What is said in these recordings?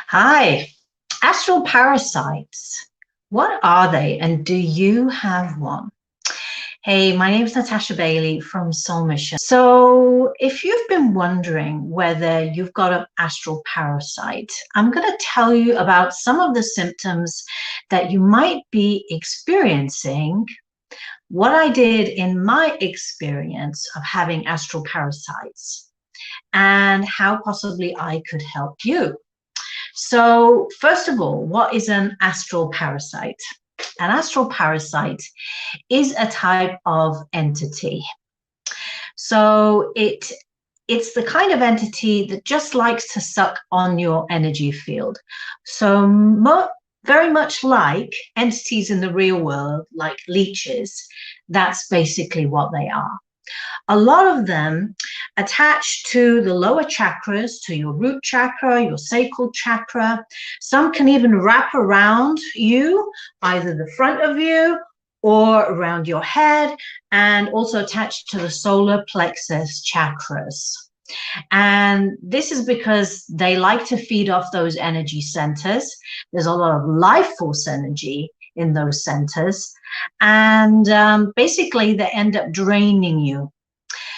Hi, astral parasites. What are they and do you have one? Hey, my name is Natashabailey from Soulmission. So if you've been wondering whether you've got an astral parasite, I'm going to tell you about some of the symptoms that you might be experiencing, what I did in my experience of having astral parasites, and how possibly I could help you. So first of all, what is an astral parasite? An astral parasite is a type of entity. So it's the kind of entity that just likes to suck on your energy field. So very much like entities in the real world, like leeches, that's basically what they are. A lot of them attached to the lower chakras, to your root chakra, your sacral chakra. Some can even wrap around you, either the front of you or around your head, and also attached to the solar plexus chakras. And this is because they like to feed off those energy centers. There's a lot of life force energy in those centers. And basically, they end up draining you.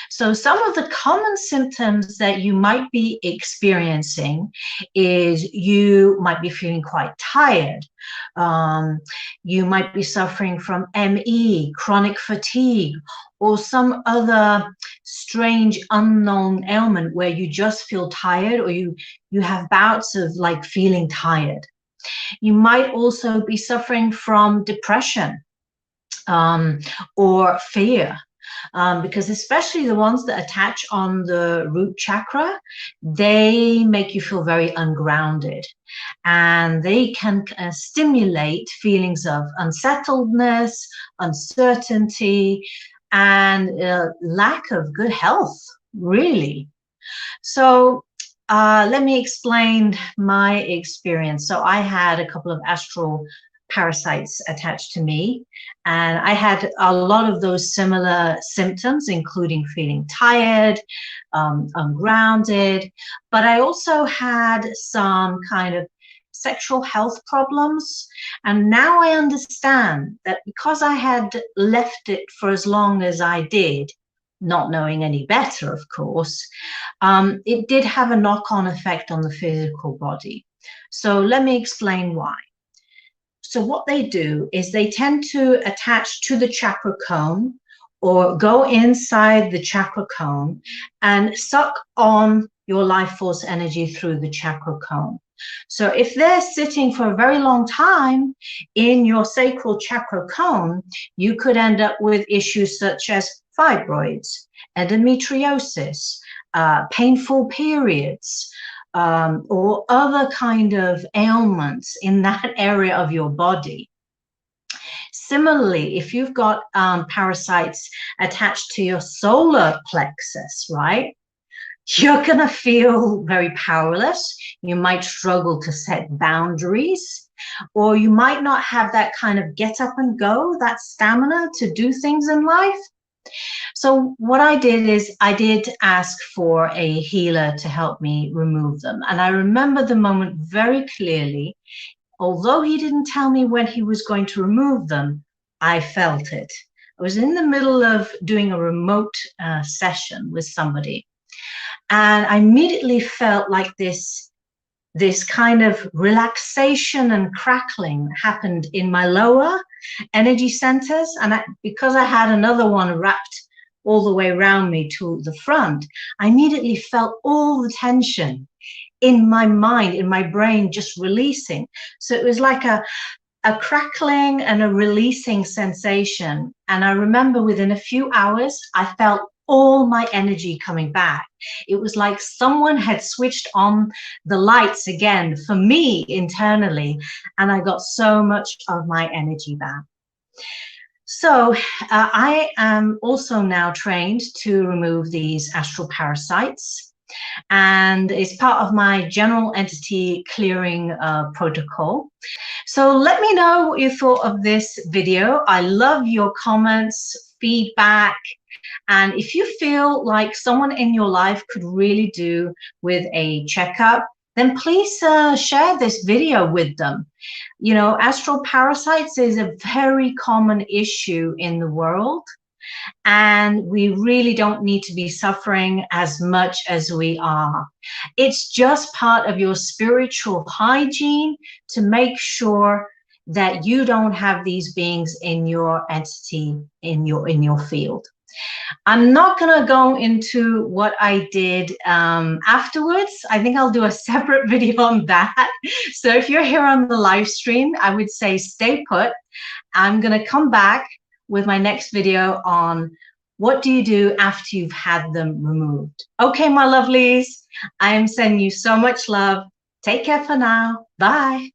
So some of the common symptoms that you might be experiencing is you might be feeling quite tired. You might be suffering from ME, chronic fatigue, or some other strange unknown ailment where you just feel tired, or you have bouts of like feeling tired. You might also be suffering from depression or fear. Because especially the ones that attach on the root chakra, they make you feel very ungrounded, and they can stimulate feelings of unsettledness, uncertainty, and lack of good health, really. So let me explain my experience. So I had a couple of astral parasites attached to me, and I had a lot of those similar symptoms, including feeling tired, ungrounded, but I also had some kind of sexual health problems. And now I understand that because I had left it for as long as I did, not knowing any better, of course, it did have a knock-on effect on the physical body. So let me explain why. So what they do is they tend to attach to the chakra cone or go inside the chakra cone and suck on your life force energy through the chakra cone. So if they're sitting for a very long time in your sacral chakra cone, you could end up with issues such as fibroids, endometriosis, painful periods, or other kind of ailments in that area of your body. Similarly, if you've got parasites attached to your solar plexus, right, you're going to feel very powerless. You might struggle to set boundaries, or you might not have that kind of get up and go, that stamina to do things in life. So what I did is I did ask for a healer to help me remove them. And I remember the moment very clearly. Although he didn't tell me when he was going to remove them, I felt it. I was in the middle of doing a remote session with somebody, and I immediately felt like this kind of relaxation and crackling happened in my lower energy centers. And because I had another one wrapped all the way around me to the front, I immediately felt all the tension in my mind, in my brain, just releasing. So it was like a crackling and a releasing sensation. And I remember within a few hours, I felt all my energy coming back. It was like someone had switched on the lights again for me internally, and I got so much of my energy back. So I am also now trained to remove these astral parasites, and it's part of my general entity clearing protocol. So let me know what you thought of this video. I love your comments, feedback, and if you feel like someone in your life could really do with a checkup then please share this video with them. You know, astral parasites is a very common issue in the world, and we really don't need to be suffering as much as we are. It's just part of your spiritual hygiene to make sure that you don't have these beings in your entity, in your field. I'm not going to go into what I did afterwards. I think I'll do a separate video on that. So if you're here on the live stream, I would say stay put. I'm going to come back with my next video on what do you do after you've had them removed. Okay, my lovelies, I am sending you so much love. Take care for now. Bye.